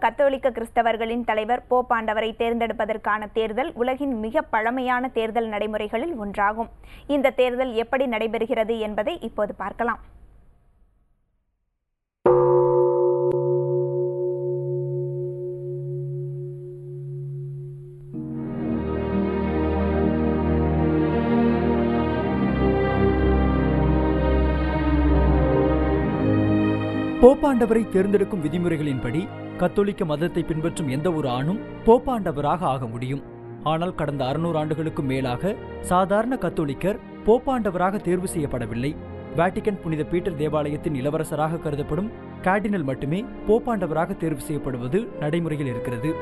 கத்தோலிக்க கிறிஸ்தவர்களின் தலைவர் போப்பாண்டவரை தேர்ந்தெடுப்பதற்கான தேர்தல் உலகின் மிக பழமையான தேர்தல் நடைமுறைகளில் ஒன்றாகும். இந்த தேர்தல் எப்படி நடைபெறுகிறது என்பதை இப்போது பார்க்கலாம். போப்பாண்டவரை தேர்ந்தெடுக்கும் விதிமுறைகளின்படி கத்தோலிக்க மதத்தை பின்பற்றும் எந்த ஒரு ஆணும் போப்பாண்டவராக ஆக முடியும். ஆனால் கடந்த 600 ஆண்டுகளுக்கும் மேலாக சாதாரண கத்தோலிக்கர் போப்பாண்டவராக தேர்வு செய்யப்படவில்லை. வாட்டிகன் புனித பீட்டர் தேவாலயத்தின் இளவரசராக கருதப்படும் கார்டினல் மட்டுமே போப்பாண்டவராக தேர்வு செய்யப்படுவது நடைமுறையில் இருக்கிறது.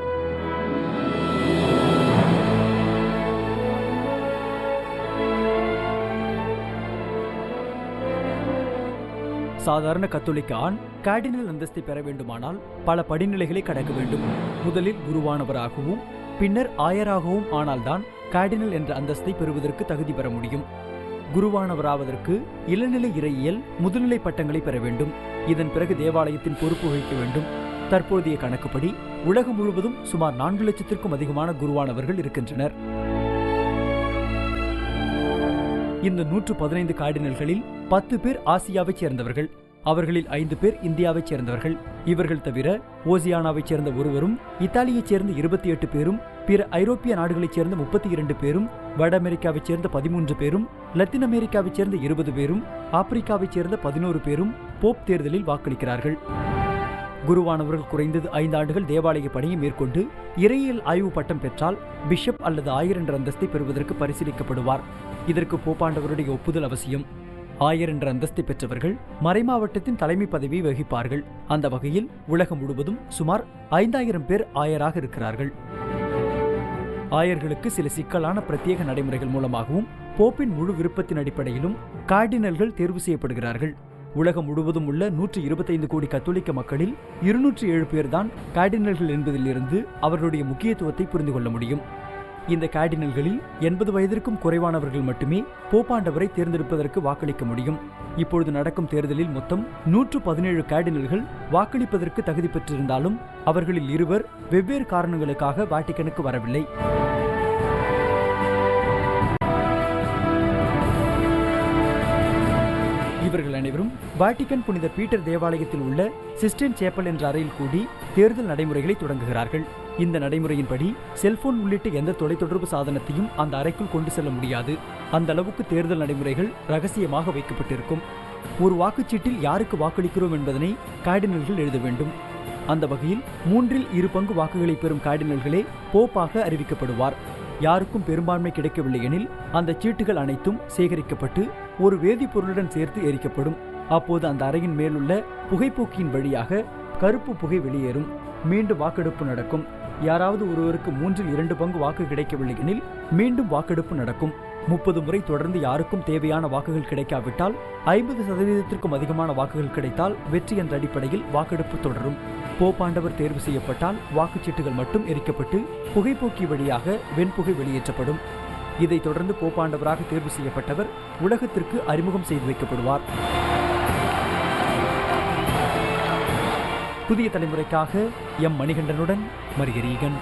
சாதாரண கத்தோலிக்க ஆண் கார்டினல் அந்தஸ்தை பெற வேண்டுமானால் பல படிநிலைகளை கடக்க வேண்டும். முதலில் குருவானவராகவும் பின்னர் ஆயராகவும் ஆனால்தான் கார்டினல் என்ற அந்தஸ்தை பெறுவதற்கு தகுதி பெற முடியும். குருவானவராவதற்கு இளநிலை இறையியல் முதுநிலை பட்டங்களை பெற வேண்டும். இதன் பிறகு தேவாலயத்தின் பொறுப்பு வகிக்க வேண்டும். தற்போதைய கணக்குப்படி உலகம் முழுவதும் சுமார் 4 லட்சத்திற்கும் அதிகமான குருவானவர்கள் இருக்கின்றனர். இந்த 115 கார்டினல்களில் 10 பேர் ஆசியாவைச் சேர்ந்தவர்கள். அவர்களில் 5 பேர் இந்தியாவைச் சேர்ந்தவர்கள். இவர்கள் தவிர ஓசியானாவைச் சேர்ந்த ஒருவரும், இத்தாலியைச் சேர்ந்த 28 பேரும், பிற ஐரோப்பிய நாடுகளைச் சேர்ந்த 32 பேரும், வட அமெரிக்காவைச் சேர்ந்த 13 பேரும், லத்தீன் அமெரிக்காவைச் சேர்ந்த 20 பேரும், ஆப்பிரிக்காவைச் சேர்ந்த 11 பேரும் போப் தேர்தலில் வாக்களிக்கிறார்கள். குருவானவர்கள் குறைந்தது 5 ஆண்டுகள் தேவாலய பணியை மேற்கொண்டு இறையியல் ஆய்வு பட்டம் பெற்றால் பிஷப் அல்லது ஆயர் என்ற அந்தஸ்தை பெறுவதற்கு பரிசீலிக்கப்படுவார். இதற்கு போப்பாண்டவருடைய ஒப்புதல் அவசியம். ஆயர் என்ற அந்தஸ்தை பெற்றவர்கள் மறைமாவட்டத்தின் தலைமை பதவியை வகிப்பார்கள். அந்த வகையில் உலகம் முழுவதும் சுமார் 5000 பேர் ஆயராக இருக்கிறார்கள். ஆயர்களுக்கு சில சிக்கலான பிரத்யேக நடைமுறைகள் மூலமாகவும் போப்பின் முழு விருப்பத்தின் அடிப்படையிலும் கார்டினல்கள் தேர்வு செய்யப்படுகிறார்கள். உலகம் முழுவதும் உள்ள 125 கோடி கத்தோலிக்க மக்களில் 207 பேர்தான் கார்டினல்கள் என்பதிலிருந்து அவர்களுடைய முக்கியத்துவத்தை புரிந்து கொள்ள முடியும். இந்த கார்டினல்களில் 80 வயதிற்கும் குறைவானவர்கள் மட்டுமே போப்பாண்டவரை தேர்ந்தெடுப்பதற்கு வாக்களிக்க முடியும். இப்பொழுது நடக்கும் தேர்தலில் மொத்தம் 117 கார்டினல்கள் வாக்களிப்பதற்கு தகுதி பெற்றிருந்தாலும் அவர்களில் 2 வெவ்வேறு காரணங்களுக்காக வாட்டிகனுக்கு வரவில்லை. இவர்கள் அனைவரும் வாட்டிகன் புனித பீட்டர் தேவாலயத்தில் உள்ள சிஸ்டைன் சேப்பல் என்ற அறையில் கூடி தேர்தல் நடைமுறைகளை தொடங்குகிறார்கள். இந்த நடைமுறையின்படி செல்போன் உள்ளிட்ட எந்த தொலைத்தொடர்பு சாதனத்தையும் அந்த அறைக்குள் கொண்டு செல்ல முடியாது. அந்த அளவுக்கு தேர்தல் நடைமுறைகள் ரகசியமாக வைக்கப்பட்டிருக்கும். ஒரு வாக்குச்சீட்டில் யாருக்கு வாக்களிக்கிறோம் என்பதனை கார்டினல்கள் எழுத வேண்டும். அந்த வகையில் 3/2 பங்கு வாக்குகளை பெறும் கார்டினல்களே போப்பாக அறிவிக்கப்படுவார். யாருக்கும் பெரும்பான்மை கிடைக்கவில்லை எனில் அந்த சீட்டுகள் அனைத்தும் சேகரிக்கப்பட்டு ஒரு வேதிப்பொருளுடன் சேர்த்து எரிக்கப்படும். அப்போது அந்த அறையின் மேலுள்ள புகைப்போக்கியின் வழியாக கருப்பு புகை வெளியேறும். மீண்டும் வாக்கெடுப்பு நடக்கும். யாராவது ஒருவருக்கு 3/2 பங்கு வாக்கு கிடைக்கவில்லை எனில் மீண்டும் வாக்கெடுப்பு நடக்கும். 30 முறை தொடர்ந்து யாருக்கும் தேவையான வாக்குகள் கிடைக்காவிட்டால் 50% அதிகமான வாக்குகள் கிடைத்தால் வெற்றி என்ற அடிப்படையில் வாக்கெடுப்பு தொடரும். போப்பாண்டவர் தேர்வு செய்யப்பட்டால் வாக்குச்சீட்டுகள் மட்டும் எரிக்கப்பட்டு புகைப்போக்கி வழியாக வெண்புகை வெளியேற்றப்படும். இதைத் தொடர்ந்து போப்பாண்டவராக தேர்வு செய்யப்பட்டவர் உலகத்திற்கு அறிமுகம் செய்து வைக்கப்படுவார். புதிய தலைமுறைக்காக எம் மணிகண்டனுடன் மரியரீகன்.